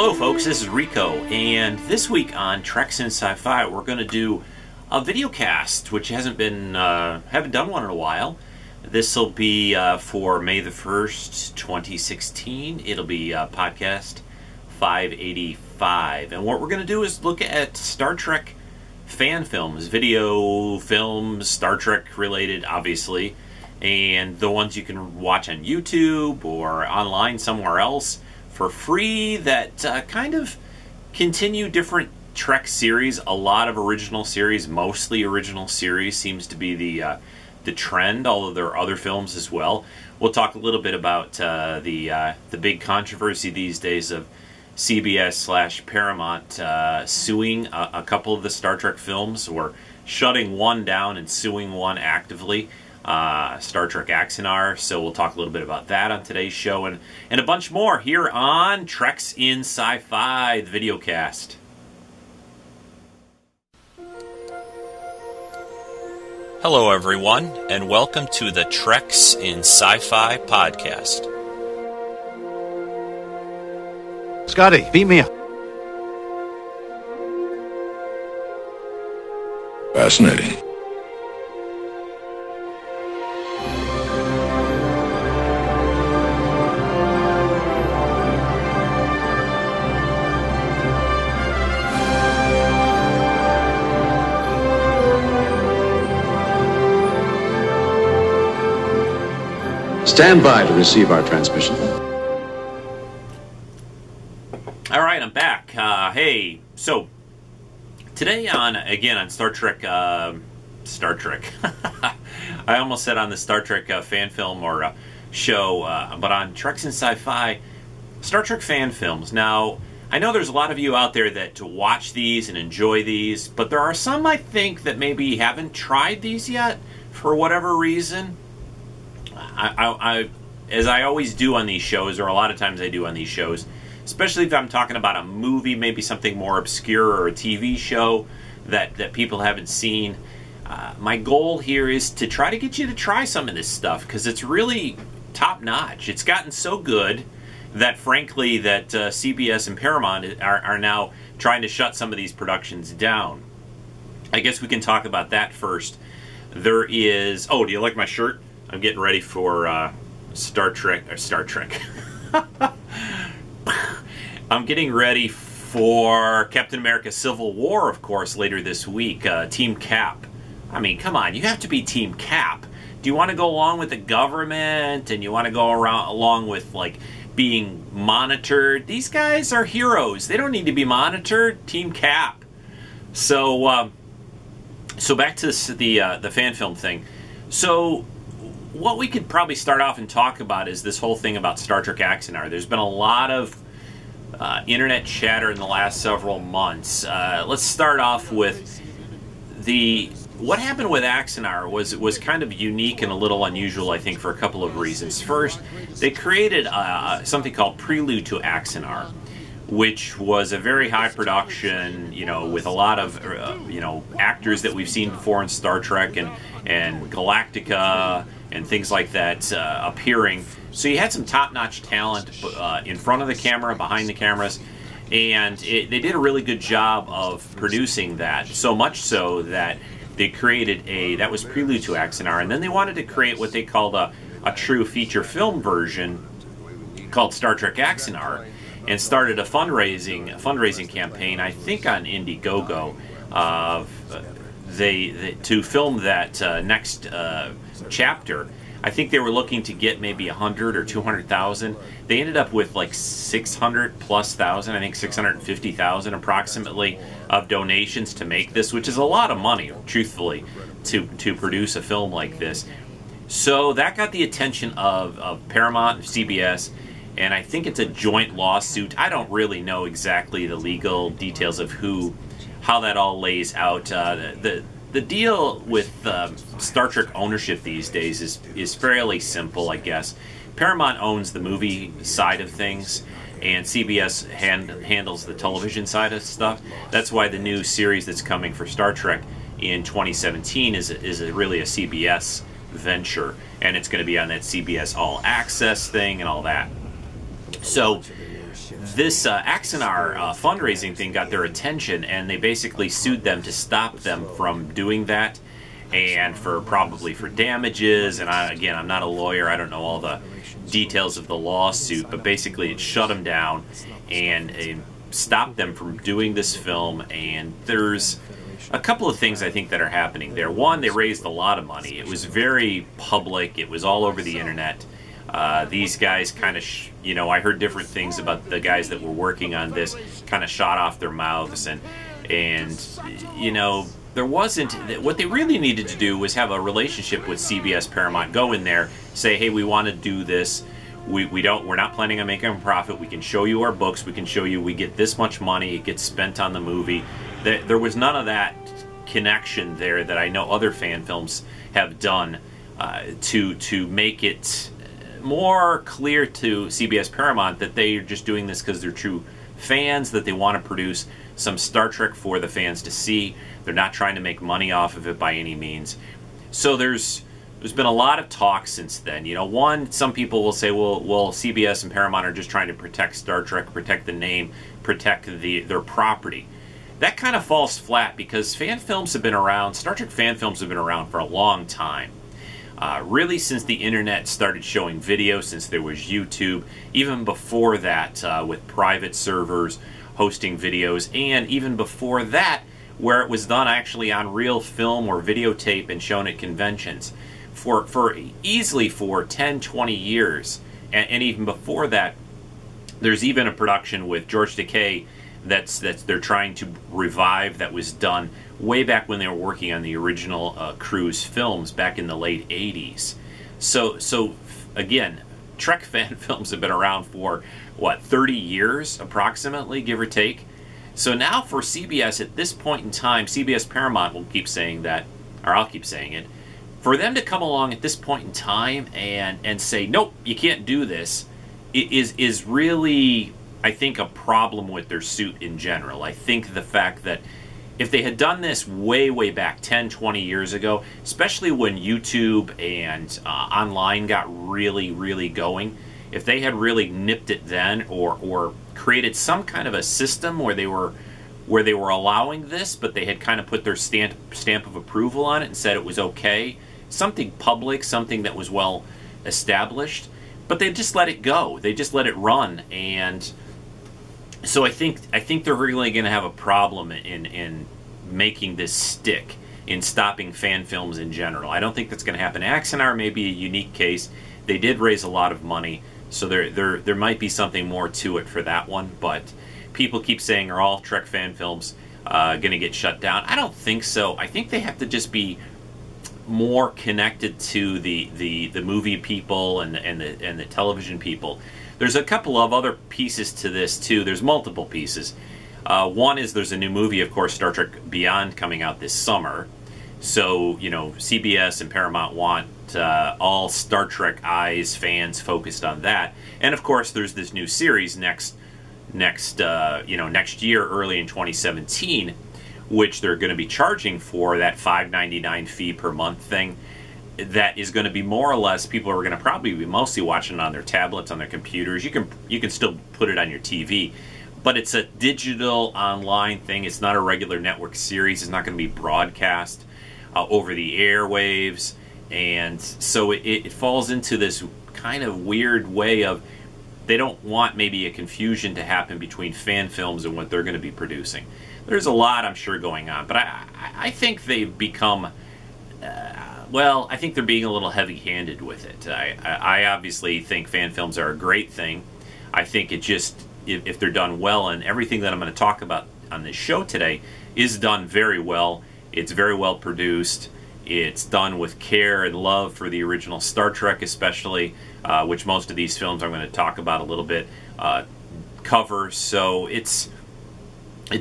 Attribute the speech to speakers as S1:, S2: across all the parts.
S1: Hello folks, this is Rico, and this week on Treks in Sci-Fi we're going to do a video cast, which haven't done one in a while. This will be for May the 1st, 2016. It'll be podcast 585, and what we're going to do is look at Star Trek fan films, video films, Star Trek related obviously, and the ones you can watch on YouTube or online somewhere else for free that kind of continue different Trek series. A lot of original series, mostly original series, seems to be the trend, although there are other films as well. We'll talk a little bit about the big controversy these days of CBS/Paramount suing a couple of the Star Trek films, or shutting one down and suing one actively. Star Trek Axanar, so we'll talk a little bit about that on today's show, and a bunch more here on Treks in Sci-Fi, the video cast. Hello everyone, and welcome to the Treks in Sci-Fi podcast.
S2: Scotty, beat me up.
S3: Fascinating.
S2: Stand by to receive our transmission.
S1: All right, I'm back. Hey, so today on Star Trek, I almost said on the Star Trek fan film or show, but on Treks in Sci-Fi, Star Trek fan films. Now, I know there's a lot of you out there that watch these and enjoy these, but there are some, I think, that maybe haven't tried these yet for whatever reason. As I always do on these shows, or a lot of times I do on these shows, especially if I'm talking about a movie, maybe something more obscure, or a TV show that people haven't seen, my goal here is to try to get you to try some of this stuff, because it's really top-notch. It's gotten so good that, frankly, that CBS and Paramount are now trying to shut some of these productions down. I guess we can talk about that first. There is... Oh, do you like my shirt? I'm getting ready for Star Trek. I'm getting ready for Captain America Civil War, of course, later this week. Team Cap. I mean, come on, you have to be Team Cap. Do you want to go along with the government, and you want to go along with, like, being monitored? These guys are heroes. They don't need to be monitored. Team Cap. So back to the fan film thing. So what we could probably start off and talk about is this whole thing about Star Trek Axanar. There's been a lot of internet chatter in the last several months. Let's start off with what happened with Axanar was kind of unique and a little unusual, I think, for a couple of reasons. First, they created something called Prelude to Axanar, which was a very high production, with a lot of actors that we've seen before in Star Trek and Galactica and things like that appearing. So you had some top-notch talent in front of the camera, behind the cameras, and they did a really good job of producing that. So much so that they created that was Prelude to Axanar, and then they wanted to create what they called a true feature film version called Star Trek Axanar, and started a fundraising campaign, I think on Indiegogo, to film that next chapter. I think they were looking to get maybe 100 or 200,000. They ended up with like 600,000+, I think 650,000 approximately, of donations to make this, which is a lot of money, truthfully, to produce a film like this. So that got the attention of Paramount and CBS, and I think it's a joint lawsuit. I don't really know exactly the legal details of how that all lays out. The deal with Star Trek ownership these days is fairly simple, I guess. Paramount owns the movie side of things, and CBS handles the television side of stuff. That's why the new series that's coming for Star Trek in 2017 is really a CBS venture, and it's going to be on that CBS All Access thing and all that. So this Axanar fundraising thing got their attention, and they basically sued them to stop them from doing that, and probably for damages. And again, I'm not a lawyer, I don't know all the details of the lawsuit, but basically it shut them down and stopped them from doing this film. And there's a couple of things I think that are happening there. One, they raised a lot of money. It was very public. It was all over the internet. These guys kind of, I heard different things about the guys that were working on this, kind of shot off their mouths, and there wasn't, what they really needed to do was have a relationship with CBS Paramount. Go in there, say, hey, we want to do this. We're not planning on making a profit. We can show you our books. We can show you we get this much money. It gets spent on the movie. There was none of that connection there that I know other fan films have done to make it more clear to CBS Paramount that they are just doing this because they're true fans, that they want to produce some Star Trek for the fans to see. They're not trying to make money off of it by any means. So there's been a lot of talk since then. One, some people will say, well, CBS and Paramount are just trying to protect Star Trek, protect the name, protect their property. That kind of falls flat because fan films have been around, Star Trek fan films have been around for a long time. Really since the internet started showing video, since there was YouTube, even before that with private servers hosting videos, and even before that where it was done actually on real film or videotape and shown at conventions. For easily for 10, 20 years, and even before that, there's even a production with George Takei that's they're trying to revive that was done way back when they were working on the original Cruise films back in the late 80s. So again, Trek fan films have been around for, 30 years approximately, give or take. So now for CBS at this point in time, CBS Paramount will keep saying that, or I'll keep saying it, for them to come along at this point in time and say, nope, you can't do this, is really, I think, a problem with their suit in general. I think the fact that if they had done this way back 10, 20 years ago, especially when YouTube and online got really going, if they had really nipped it then, or created some kind of a system where they were allowing this, but they had kind of put their stamp of approval on it and said it was okay, something public, something that was well established, but they just let it go. They just let it run. And so I think they're really going to have a problem in making this stick, in stopping fan films in general. I don't think that's going to happen. Axanar may be a unique case. They did raise a lot of money, so there might be something more to it for that one. But people keep saying, are all Trek fan films going to get shut down? I don't think so. I think they have to just be more connected to the movie people and the television people. There's a couple of other pieces to this too. There's multiple pieces. One is there's a new movie, of course, Star Trek Beyond, coming out this summer. So CBS and Paramount want all Star Trek eyes, fans focused on that. And of course, there's this new series next year, early in 2017. Which they're going to be charging for, that $5.99 fee per month thing. That is going to be more or less, people are going to probably be mostly watching it on their tablets, on their computers. You can still put it on your TV, but it's a digital online thing. It's not a regular network series. It's not going to be broadcast over the airwaves, and so it falls into this kind of weird way of, they don't want maybe a confusion to happen between fan films and what they're going to be producing. There's a lot, I'm sure, going on, but I think they've become, I think they're being a little heavy-handed with it. I obviously think fan films are a great thing. I think it just, if they're done well, and everything that I'm going to talk about on this show today is done very well. It's very well produced. It's done with care and love for the original Star Trek, especially, which most of these films I'm going to talk about a little bit cover. So it's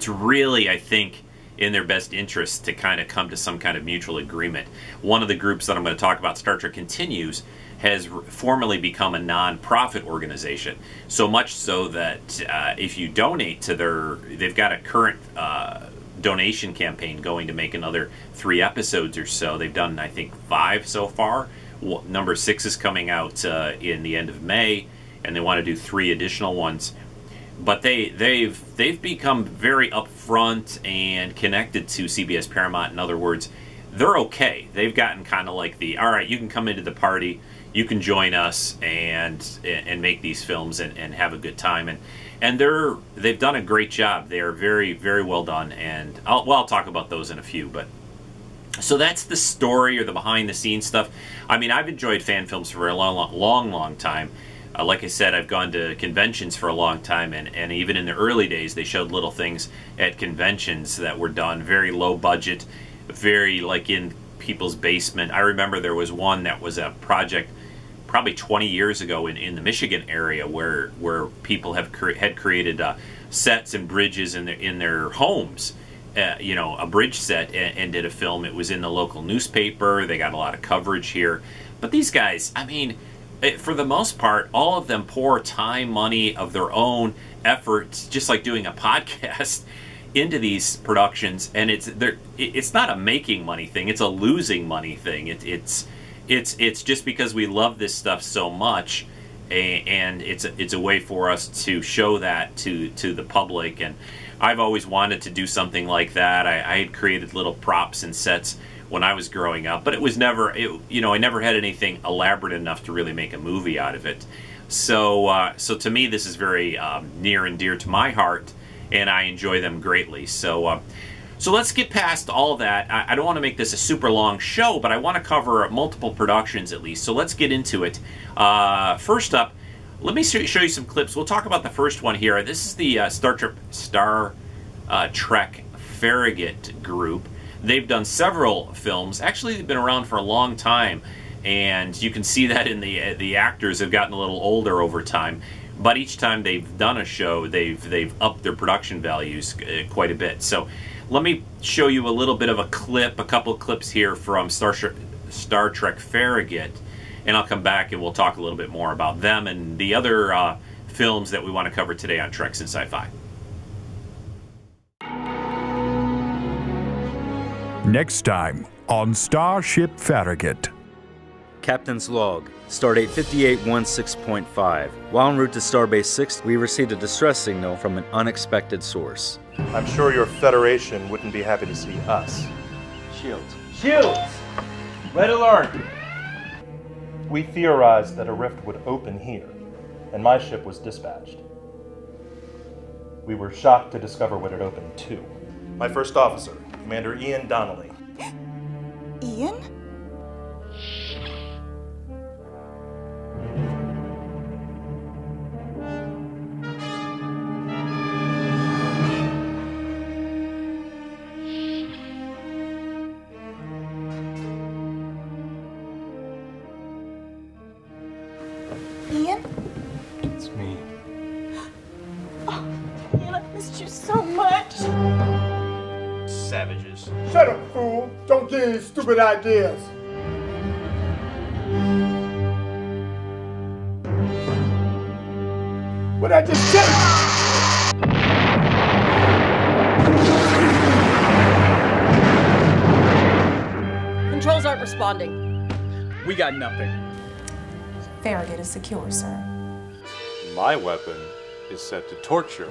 S1: really, I think, in their best interest to kind of come to some kind of mutual agreement. One of the groups that I'm going to talk about, Star Trek Continues, has formally become a non-profit organization. So much so that if you donate to they've got a current donation campaign going to make another 3 episodes or so. They've done, I think, 5 so far. Number 6 is coming out in the end of May, and they want to do 3 additional ones. but they've become very upfront and connected to CBS Paramount. In other words, they're okay. They've gotten kind of like all right, you can come into the party, you can join us and make these films and have a good time. And they've done a great job. They are very, very well done. And I'll talk about those in a few. But so that's the story or the behind the scenes stuff. I mean, I've enjoyed fan films for a long time. Like I said, I've gone to conventions for a long time, and even in the early days, they showed little things at conventions that were done very low budget, very like in people's basement. I remember there was one that was a project probably 20 years ago in the Michigan area where people had created sets and bridges in their homes. A bridge set and did a film. It was in the local newspaper. They got a lot of coverage here. But these guys, I mean, for the most part, all of them pour time, money of their own efforts, just like doing a podcast, into these productions. And it's not a making money thing. It's a losing money thing. It's just because we love this stuff so much, and it's a way for us to show that to the public. And I've always wanted to do something like that. I had created little props and sets when I was growing up, but it was never, I never had anything elaborate enough to really make a movie out of it. So to me, this is very near and dear to my heart, and I enjoy them greatly. So let's get past all that. I don't want to make this a super long show, but I want to cover multiple productions at least. So let's get into it. First up, let me show you some clips. We'll talk about the first one here. This is the Star Trek Farragut group. They've done several films. Actually, they've been around for a long time, and you can see that in the actors have gotten a little older over time. But each time they've done a show, they've upped their production values quite a bit. So let me show you a little bit of a couple of clips here from Star Trek Farragut, and I'll come back and we'll talk a little bit more about them and the other films that we want to cover today on Treks and Sci-Fi.
S3: Next time on Starship Farragut.
S4: Captain's log, stardate 5816.5. While en route to Starbase 6, we received a distress signal from an unexpected source.
S5: I'm sure your Federation wouldn't be happy to see us.
S6: Shields. Shields! Red alert!
S5: We theorized that a rift would open here, and my ship was dispatched. We were shocked to discover what it opened to. My first officer, Commander Ian Donnelly.
S7: Ian? Ian?
S5: It's me.
S7: Oh, Ian, I missed you so much.
S1: Savages.
S8: Shut up, fool! Don't get any stupid ideas! What I just said?
S9: Controls aren't responding.
S6: We got nothing.
S7: Farragut is secure, sir.
S5: My weapon is set to torture.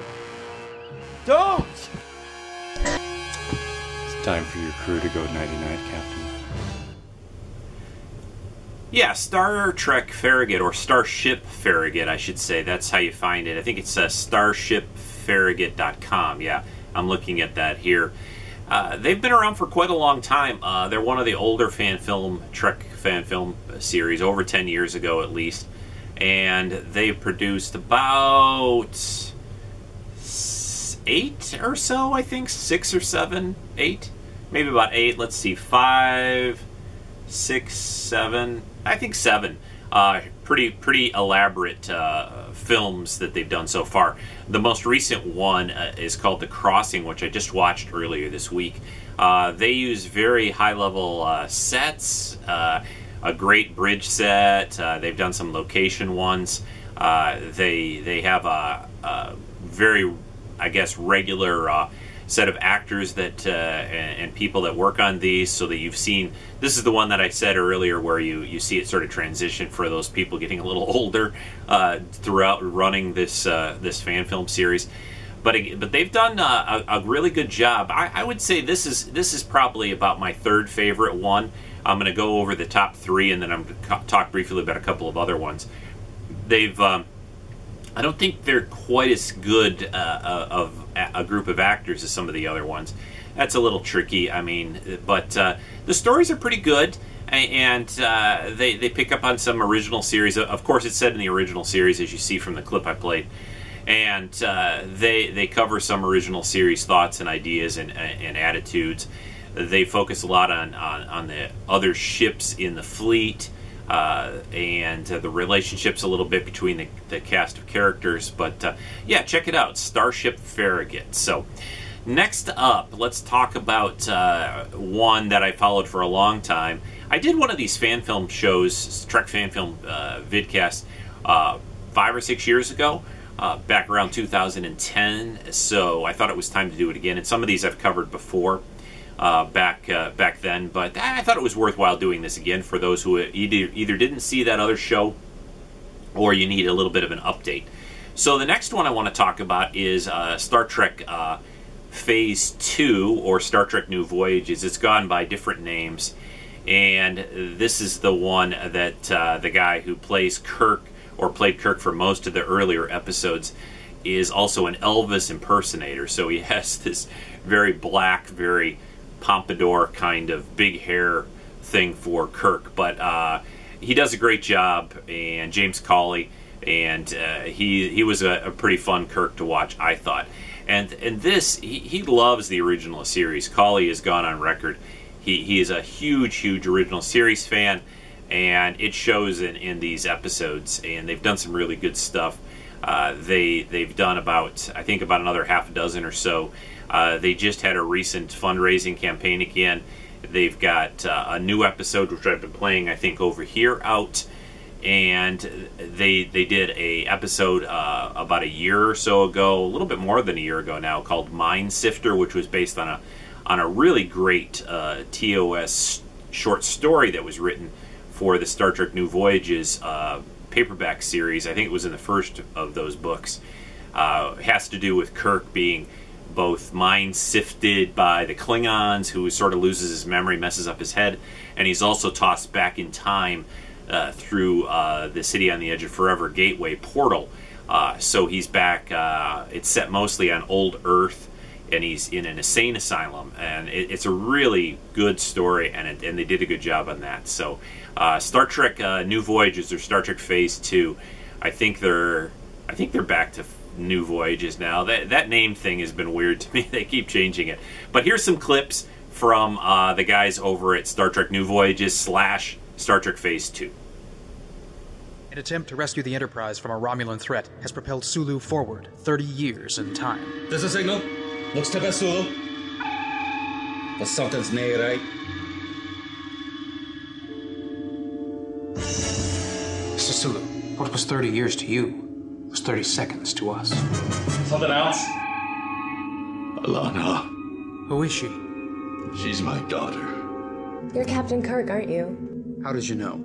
S6: Don't!
S10: It's time for your crew to go nighty-night, Captain.
S1: Yeah, Star Trek Farragut, or Starship Farragut, I should say. That's how you find it. I think it's starshipfarragut.com. Yeah, I'm looking at that here. They've been around for quite a long time. They're one of the older Trek fan film series, over 10 years ago at least. And they produced about 8 or so, I think. 6 or 7, 8. Maybe about 8. Let's see, 5, 6, 7. I think 7. Pretty elaborate films that they've done so far. The most recent one is called The Crossing, which I just watched earlier this week. They use very high-level sets, a great bridge set. They've done some location ones. They have a very, I guess, regular set of actors that and people that work on these, so that you've seen. This is the one that I said earlier, where you see it sort of transition for those people getting a little older throughout running this this fan film series. But they've done a really good job. I would say this is probably about my third favorite one. I'm going to go over the top three, and then I'm going to talk briefly about a couple of other ones. They've I don't think they're quite as good of a group of actors as some of the other ones. That's a little tricky. I mean, but the stories are pretty good, and they pick up on some original series. Of course, it's set in the original series, as you see from the clip I played. And they cover some original series thoughts and ideas and attitudes. They focus a lot on the other ships in the fleet and the relationships a little bit between the cast of characters. But yeah, check it out, Starship Farragut. So next up, let's talk about one that I followed for a long time. I did one of these fan film shows, Trek fan film vidcasts, 5 or 6 years ago. Back around 2010, so I thought it was time to do it again. And some of these I've covered before back then, but I thought it was worthwhile doing this again for those who either didn't see that other show or you need a little bit of an update. So the next one I want to talk about is Star Trek Phase 2, or Star Trek New Voyages. It's gone by different names, and this is the one that the guy who plays Kirk, or played Kirk for most of the earlier episodes, is also an Elvis impersonator. So he has this very black, very pompadour kind of big hair thing for Kirk. But he does a great job, and James Cawley, and he was a pretty fun Kirk to watch, I thought. And this, he loves the original series. Cawley has gone on record. He is a huge original series fan, and it shows in these episodes, and they've done some really good stuff. They've done about another half a dozen or so. They just had a recent fundraising campaign again. They've got a new episode, which I've been playing, I think, over here out, and they did a episode about a year or so ago, a little bit more than a year ago now, called Mind Sifter, which was based on a really great TOS short story that was written for the Star Trek New Voyages paperback series. I think it was in the first of those books. It has to do with Kirk being both mind sifted by the Klingons, who sort of loses his memory, messes up his head, and he's also tossed back in time through the City on the Edge of Forever gateway portal. So he's back. It's set mostly on old Earth, and he's in an insane asylum, and it's a really good story, and they did a good job on that. So Star Trek New Voyages, or Star Trek Phase 2, I think they're back to New Voyages now. That name thing has been weird to me. They keep changing it. But here's some clips from the guys over at Star Trek New Voyages / Star Trek Phase 2.
S11: An attempt to rescue the Enterprise from a Romulan threat has propelled Sulu forward 30 years in time.
S12: There's a signal. Looks to be Sulu. But something's nae right.
S11: Mr. Sulu, what was 30 years to you was 30 seconds to us.
S12: Something else?
S13: Alana.
S11: Who is she?
S13: She's my daughter.
S14: You're Captain Kirk, aren't you?
S11: How did you know?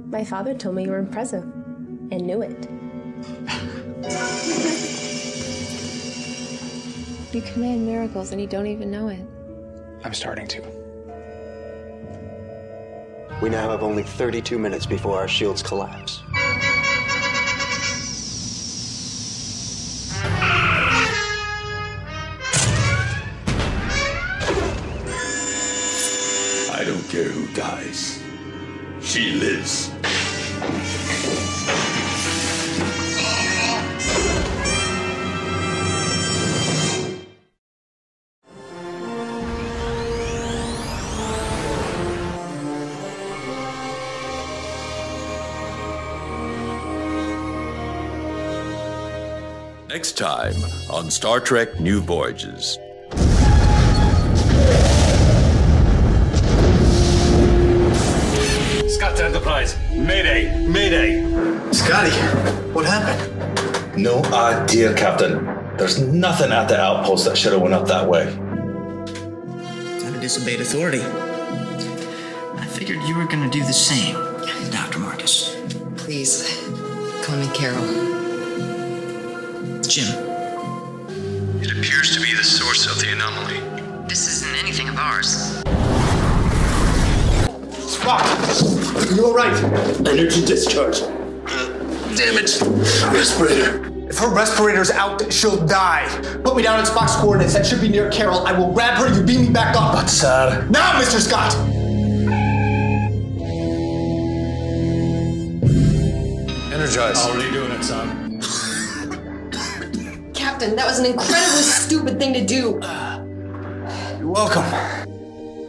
S14: My father told me you were impressive, and knew it. You command miracles and you don't even know it.
S11: I'm starting to.
S15: We now have only 32 minutes before our shields collapse.
S13: I don't care who dies. She lives. Next time on Star Trek New Voyages.
S12: Scott to Enterprise. Mayday! Mayday!
S16: Scotty, what happened?
S17: No idea, Captain. There's nothing at the outpost that should have went up that way. disobeyed authority. I figured you were gonna do the same, Dr. Marcus.
S18: Please, call me Carol.
S17: Jim.
S19: It appears to be the source of the anomaly.
S18: This isn't anything of ours.
S16: Spock! You alright? Energy discharge. Damage. Respirator. If her respirator's out, she'll die. Put me down in Spock's coordinates. That should be near Carol. I will grab her. You beam me back up.
S19: But, sir.
S16: Now, Mr. Scott!
S19: Energize.
S16: Already doing it, son.
S18: Captain, that was an incredibly stupid thing to do.
S16: You're welcome.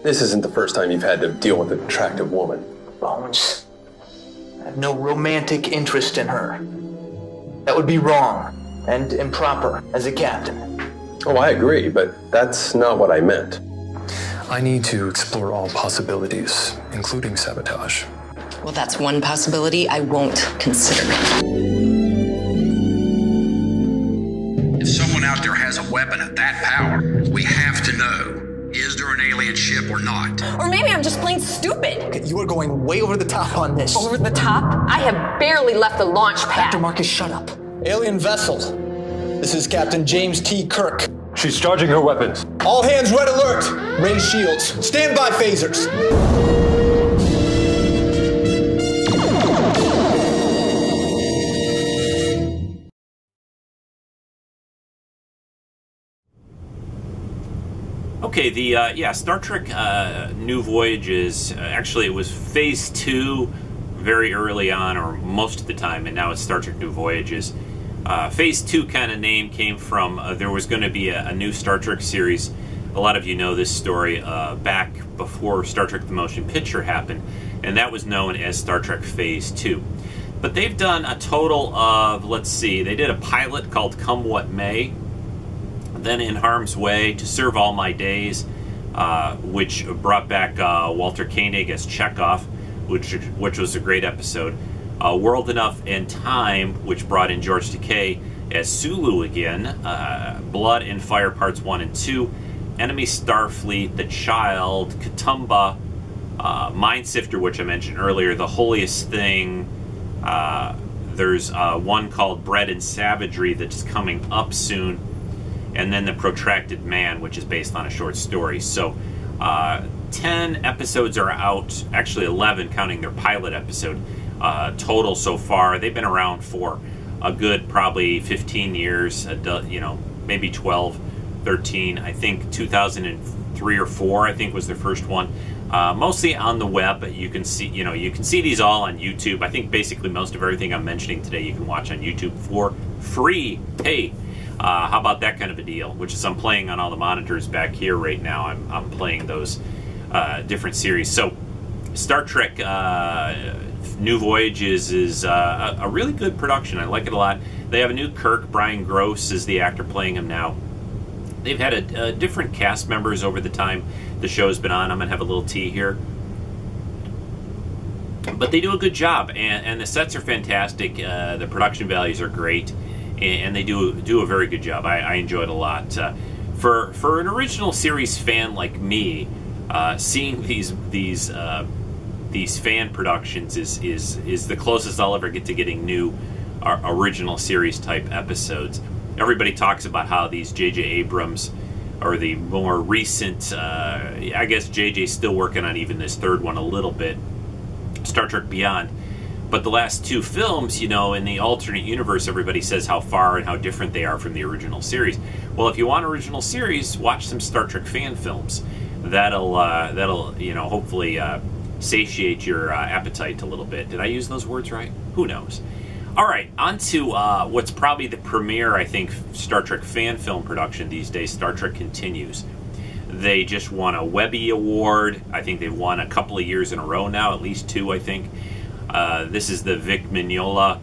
S19: This isn't the first time you've had to deal with an attractive woman.
S16: Bones. I have no romantic interest in her. That would be wrong and improper as a captain.
S19: Oh, I agree, but that's not what I meant.
S20: I need to explore all possibilities, including sabotage.
S18: Well, that's one possibility I won't consider.
S21: If someone out there has a weapon of that power, we have to know. Is there an alien ship or not?
S9: Or maybe I'm just plain stupid.
S16: Okay, you are going way over the top on this.
S9: Over the top? I have barely left the launch pad.
S16: Dr. Marcus, shut up. Alien vessel. This is Captain James T. Kirk.
S20: She's charging her weapons.
S16: All hands red alert. Raise shields. Stand by phasers.
S1: Okay, the Star Trek New Voyages, actually it was Phase 2 very early on, or most of the time, and now it's Star Trek New Voyages. Phase 2 kind of name came from, there was going to be a new Star Trek series. A lot of you know this story back before Star Trek The Motion Picture happened, and that was known as Star Trek Phase 2. But they've done a total of, let's see, they did a pilot called Come What May, then In Harm's Way, To Serve All My Days, which brought back Walter Koenig as Chekhov, which was a great episode. World Enough and Time, which brought in George Takei as Sulu again. Blood and Fire Parts 1 and 2. Enemy Starfleet, The Child, K'Tumba, Mind Sifter, which I mentioned earlier, The Holiest Thing. There's one called Bread and Savagery that's coming up soon. And then The Protracted Man, which is based on a short story. So 10 episodes are out, actually 11 counting their pilot episode total so far. They've been around for a good probably 15 years, maybe 12, 13. I think 2003 or 4 I think was their first one. Mostly on the web. You can see, you can see these all on YouTube. I think basically most of everything I'm mentioning today you can watch on YouTube for free. Hey, how about that kind of a deal? Which is I'm playing on all the monitors back here right now. I'm playing those different series. So Star Trek New Voyages is a really good production. I like it a lot. They have a new Kirk. Brian Gross is the actor playing him now. They've had different cast members over the time the show's been on. I'm going to have a little tea here. But they do a good job, and the sets are fantastic. The production values are great, and they do a very good job. I enjoy it a lot. For an original series fan like me, seeing these fan productions is the closest I'll ever get to getting new original series type episodes. Everybody talks about how these J.J. Abrams, or the more recent, I guess J.J.'s still working on even this third one a little bit, Star Trek Beyond. But the last two films, in the alternate universe, everybody says how far and how different they are from the original series. Well, if you want original series, watch some Star Trek fan films. That'll hopefully satiate your appetite a little bit. Did I use those words right? Who knows? All right, on to what's probably the premier, I think, Star Trek fan film production these days, Star Trek Continues. They just won a Webby Award. I think they've won a couple of years in a row now, at least 2, I think. This is the Vic Mignola.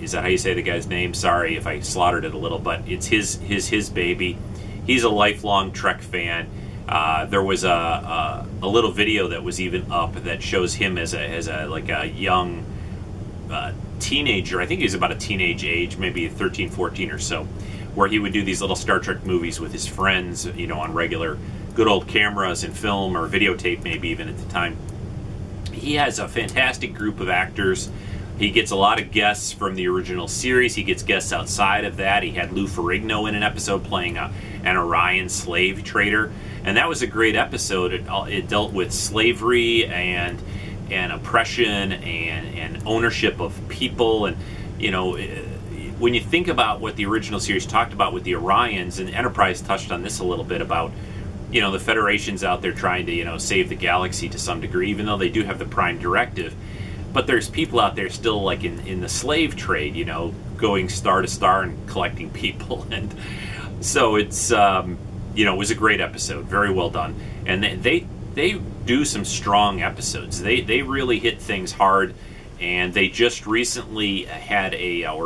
S1: Is that how you say the guy's name? Sorry if I slaughtered it a little, but it's his baby. He's a lifelong Trek fan. There was a little video that was even up that shows him as a young teenager. I think he was about a teenage age, maybe 13, 14 or so, where he would do these little Star Trek movies with his friends, on regular good old cameras and film or videotape, maybe even at the time. He has a fantastic group of actors. He gets a lot of guests from the original series. He gets guests outside of that. He had Lou Ferrigno in an episode playing an Orion slave trader, and that was a great episode. It dealt with slavery and oppression and ownership of people. And when you think about what the original series talked about with the Orions, and Enterprise touched on this a little bit about the Federation's out there trying to save the galaxy to some degree, even though they do have the Prime Directive. But there's people out there still, like in the slave trade, going star to star and collecting people. And so it's, it was a great episode. Very well done. And they do some strong episodes. They really hit things hard. And they just recently had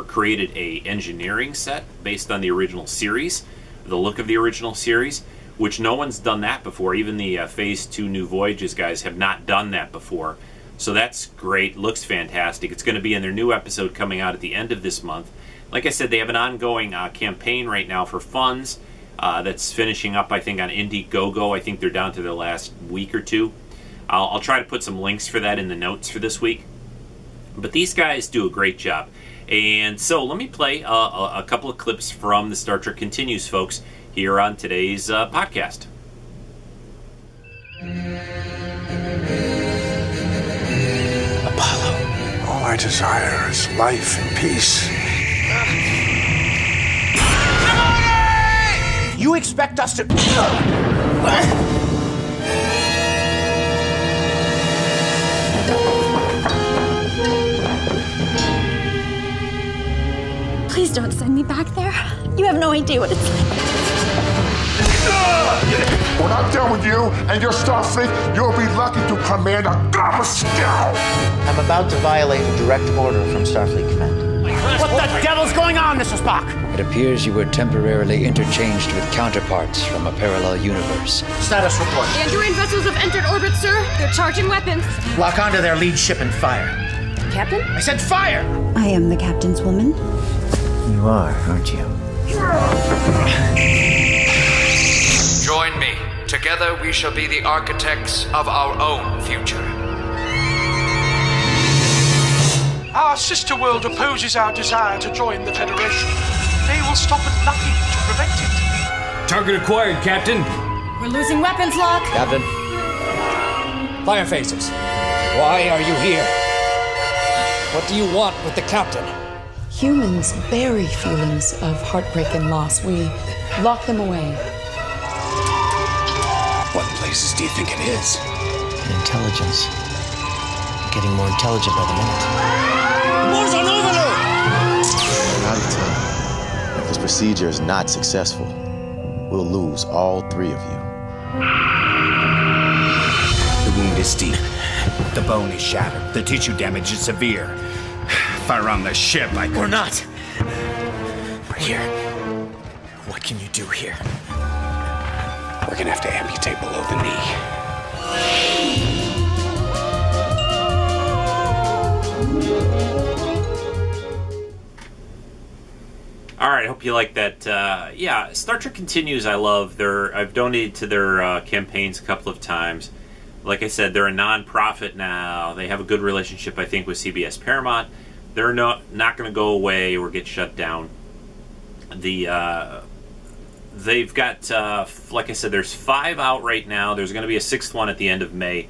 S1: created a engineering set based on the original series, the look of the original series, which no one's done that before. Even the Phase 2 New Voyages guys have not done that before. So that's great. Looks fantastic. It's going to be in their new episode coming out at the end of this month. Like I said, they have an ongoing campaign right now for funds that's finishing up, I think, on Indiegogo. I think they're down to their last week or two. I'll try to put some links for that in the notes for this week. But these guys do a great job. And so let me play a couple of clips from the Star Trek Continues, folks, here on today's podcast.
S8: All I desire is life and peace.
S6: You expect us to...
S7: Please don't send me back there. You have no idea what it's like.
S8: When I'm done with you and your Starfleet, you'll be lucky to command a Gamma Scout.
S17: I'm about to violate a direct order from Starfleet Command.
S6: What the devil's going on, Mr. Spock?
S17: It appears you were temporarily interchanged with counterparts from a parallel universe. Status report.
S2: The Andorian vessels have entered orbit, sir. They're charging weapons.
S17: Lock onto their lead ship and fire.
S2: Captain?
S17: I said fire!
S7: I am the captain's woman.
S17: You are, aren't you?
S22: Join me. Together we shall be the architects of our own future.
S23: Our sister world opposes our desire to join the Federation. They will stop at nothing to prevent it.
S12: Target acquired, Captain.
S2: We're losing weapons, Locke.
S17: Captain. Fire phasers. Why are you here? What do you want with the Captain?
S24: Humans bury feelings of heartbreak and loss. We lock them away.
S13: What places do you think it is?
S17: Intelligence. Getting more intelligent by the minute.
S16: Wars on overload!
S25: Out of time. If this procedure is not successful, we'll lose all three of you.
S26: The wound is deep. The bone is shattered. The tissue damage is severe. If I were on the ship,
S17: We're not.
S26: We're here. What can you do here? We're gonna have to amputate below the knee.
S1: All right, I hope you like that. Yeah, Star Trek Continues I love. I've donated to their campaigns a couple of times. Like I said, they're a non-profit now. They have a good relationship, I think, with CBS Paramount. They're not going to go away or get shut down. They've got, like I said, there's 5 out right now. There's going to be a 6th one at the end of May.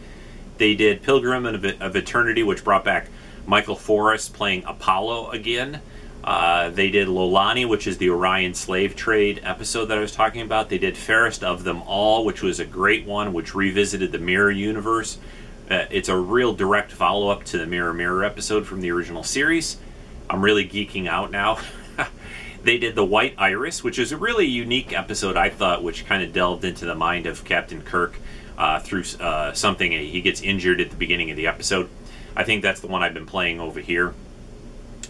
S1: They did Pilgrim of Eternity, which brought back Michael Forrest playing Apollo again. They did Lolani, which is the Orion slave trade episode that I was talking about. They did Fairest of Them All, which was a great one, which revisited the Mirror universe. It's a real direct follow-up to the Mirror Mirror episode from the original series. I'm really geeking out now. They did The White Iris, which is a really unique episode, I thought, which kind of delved into the mind of Captain Kirk through something. He gets injured at the beginning of the episode. I think that's the one I've been playing over here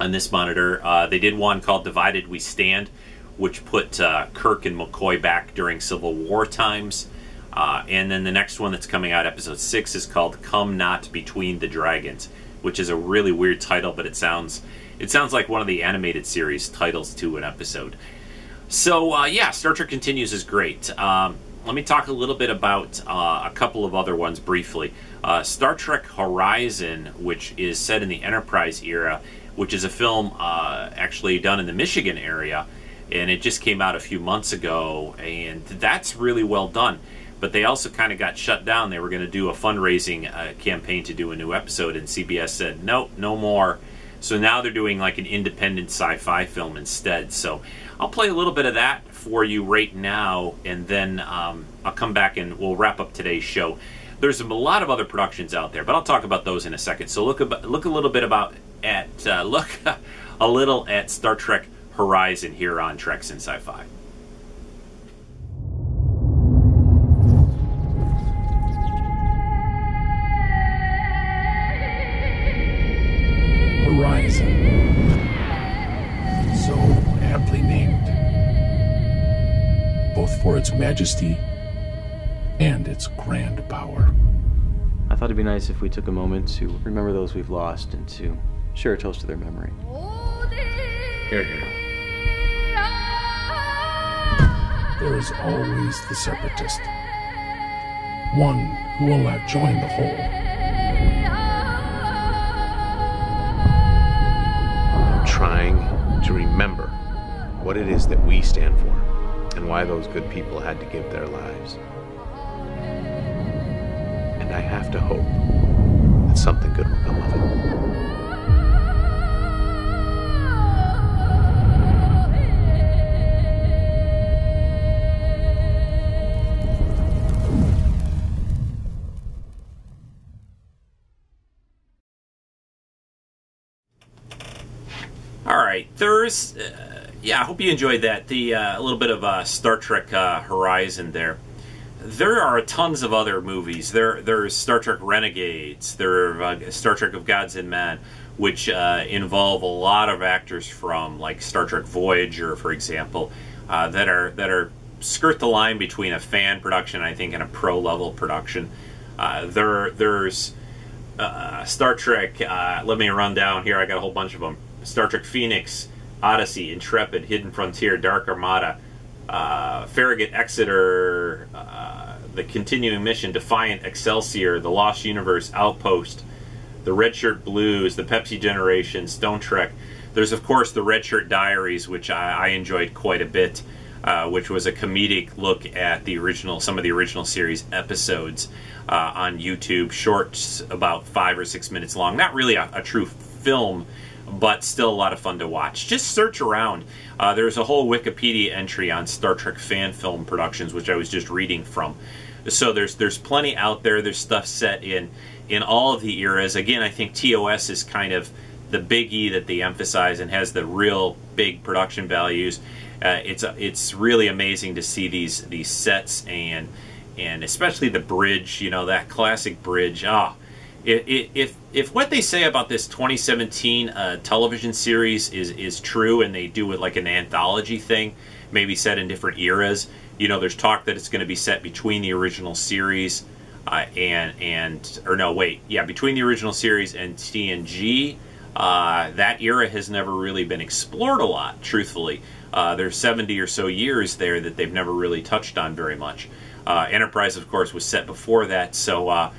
S1: on this monitor. They did one called Divided We Stand, which put Kirk and McCoy back during Civil War times. And then the next one that's coming out, episode 6, is called Come Not Between the Dragons, which is a really weird title, but it sounds like one of the animated series titles to an episode. So, yeah, Star Trek Continues is great. let me talk a little bit about a couple of other ones briefly. Star Trek Horizon, which is set in the Enterprise era, which is a film actually done in the Michigan area, and it just came out a few months ago, and that's really well done. But they also kind of got shut down. They were going to do a fundraising campaign to do a new episode, and CBS said, nope, no more. So now they're doing like an independent sci-fi film instead. So I'll play a little bit of that for you right now, and then I'll come back and we'll wrap up today's show. There's a lot of other productions out there, but I'll talk about those in a second. So look a little bit look a little at Star Trek Horizon here on Treks in Sci-Fi.
S3: Horizon, so aptly named, both for its majesty and its grand power.
S4: I thought it'd be nice if we took a moment to remember those we've lost and to share a toast to their memory.
S3: Hear, hear. There is always the separatist, one who will not join the whole.
S5: Trying to remember what it is that we stand for and why those good people had to give their lives. And I have to hope that something good will come of it.
S1: There's, I hope you enjoyed that. A little bit of Star Trek Horizon there. There are tons of other movies. There's Star Trek Renegades. There are Star Trek of Gods and Men, which involve a lot of actors from like Star Trek Voyager, for example, that are skirt the line between a fan production, I think, and a pro level production. There's Star Trek. Let me run down here. I got a whole bunch of them. Star Trek Phoenix, Odyssey, Intrepid, Hidden Frontier, Dark Armada, Farragut, Exeter, The Continuing Mission, Defiant, Excelsior, The Lost Universe, Outpost, The Red Shirt Blues, The Pepsi Generation, Stone Trek. There's, of course, The Red Shirt Diaries, which I enjoyed quite a bit, which was a comedic look at some of the original series episodes on YouTube. Shorts about 5 or 6 minutes long. Not really a true film, but still a lot of fun to watch. Just search around. There's a whole Wikipedia entry on Star Trek fan film productions, which I was just reading from. So there's plenty out there. There's stuff set in all of the eras. Again, I think TOS is kind of the biggie that they emphasize and has the real big production values. It's really amazing to see these sets and especially the bridge. You know, that classic bridge. If what they say about this 2017 television series is true, and they do it like an anthology thing, maybe set in different eras, you know, there's talk that it's going to be set between the original series between the original series and TNG. That era has never really been explored a lot, truthfully. There's 70 or so years there that they've never really touched on very much. Enterprise, of course, was set before that, so.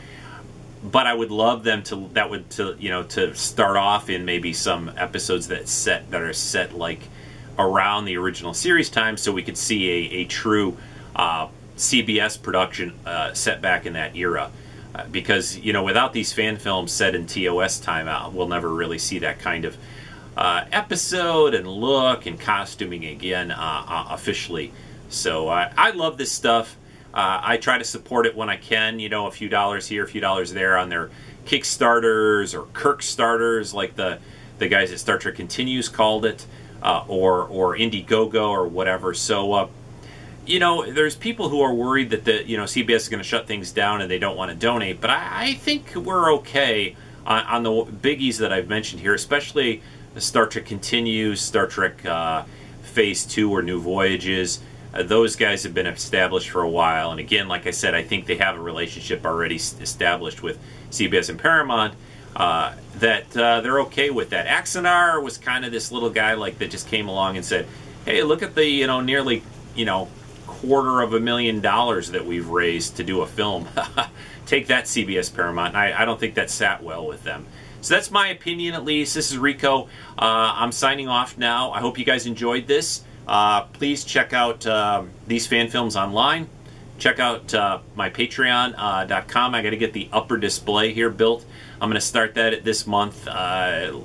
S1: But I would love them to start off in maybe some episodes that are set like around the original series time, so we could see a true CBS production set back in that era. Because without these fan films set in TOS time, we'll never really see that kind of episode and look and costuming again officially. So I love this stuff. I try to support it when I can, a few dollars here, a few dollars there on their Kickstarters or Kirkstarters, like the guys at Star Trek Continues called it, or Indiegogo or whatever. So, there's people who are worried that CBS is going to shut things down and they don't want to donate, but I think we're okay on the biggies that I've mentioned here, especially the Star Trek Continues, Star Trek Phase 2 or New Voyages. Those guys have been established for a while, and again, like I said, I think they have a relationship already established with CBS and Paramount that they're okay with that. Axanar was kind of this little guy that just came along and said, "Hey, look at the nearly $250,000 that we've raised to do a film. Take that, CBS Paramount. I don't think that sat well with them. So that's my opinion, at least. This is Rico. I'm signing off now. I hope you guys enjoyed this. Please check out these fan films online. Check out my Patreon.com. I got to get the upper display here built. I'm going to start that this month.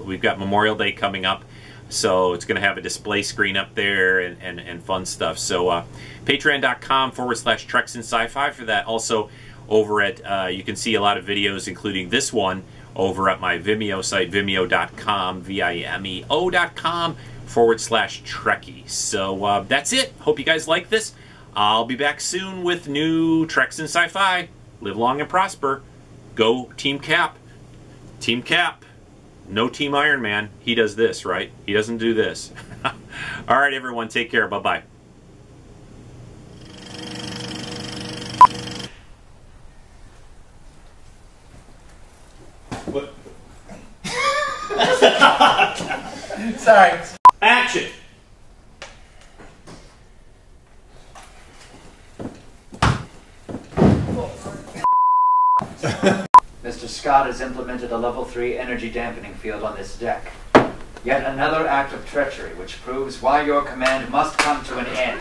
S1: We've got Memorial Day coming up, so it's going to have a display screen up there and fun stuff. So Patreon.com/Treks and Sci-Fi for that. Also, over at you can see a lot of videos, including this one, over at my Vimeo site, vimeo.com, vimeo.com/Trekkie. So that's it. Hope you guys like this. I'll be back soon with new Treks and Sci-Fi. Live long and prosper. Go Team Cap. Team Cap. No Team Iron Man. He does this, right? He doesn't do this. All right, everyone. Take care. Bye-bye.
S10: What? Sorry.
S1: Action!
S11: Mr. Scott has implemented a level 3 energy dampening field on this deck. Yet another act of treachery which proves why your command must come to an end.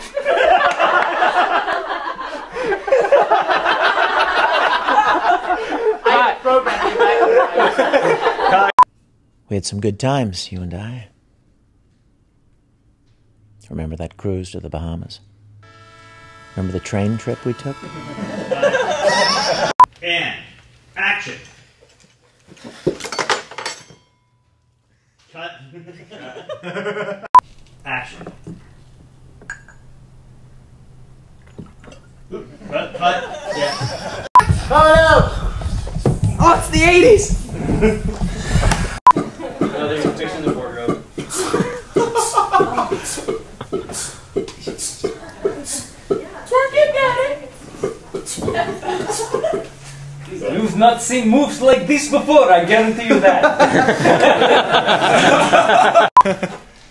S11: I programmed you back.
S14: We had some good times, you and I. Remember that cruise to the Bahamas? Remember the train trip we took?
S10: And action. Cut. Action. Cut. Yeah.
S6: Oh no! Oh, it's the 80s!
S10: No, they're fixing the wardrobe.
S15: You've not seen moves like this before, I guarantee you that.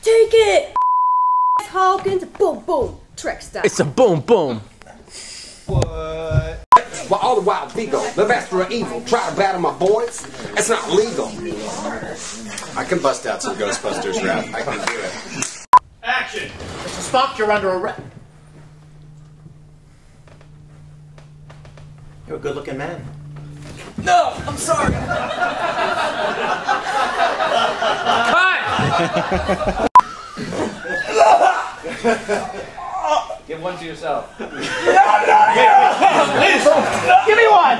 S2: Take it! Hawkins, boom, boom, Trek style.
S14: It's a boom, boom.
S6: What? Well, all the while, Vigo, the master of evil, try to battle my boys. That's not legal.
S18: I can bust out some Ghostbusters rap. I can do it.
S10: Action!
S6: Mr. Spock, you're under arrest.
S18: You're a good-looking man.
S6: No, I'm sorry.
S11: Give one to yourself.
S6: Please, give me one.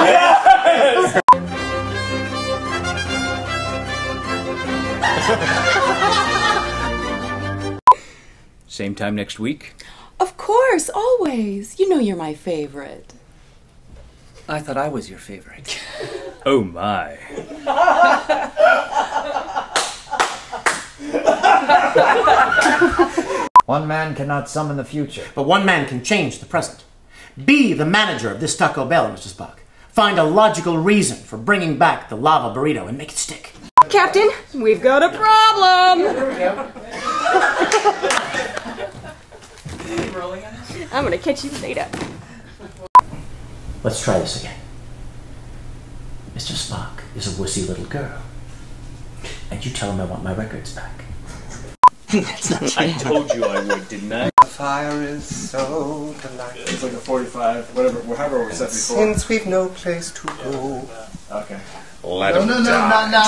S10: Yes!
S19: Same time next week?
S24: Of course, always. You know you're my favorite.
S19: I thought I was your favorite. Oh my.
S27: One man cannot summon the future.
S6: But one man can change the present. Be the manager of this Taco Bell, Mr. Spock. Find a logical reason for bringing back the lava burrito and make it stick.
S2: Captain, we've got a problem!
S6: There we go.
S2: I'm gonna catch you later.
S6: Let's try this again. Mr. Spock is a wussy little girl. And you tell him I want my records back.
S19: That's not fair. I told you I would, didn't I?
S26: The fire is so delightful.
S28: It's like a 45, whatever, however we set before.
S26: Since we've no place to go.
S28: Okay.
S26: Let him die.
S6: No.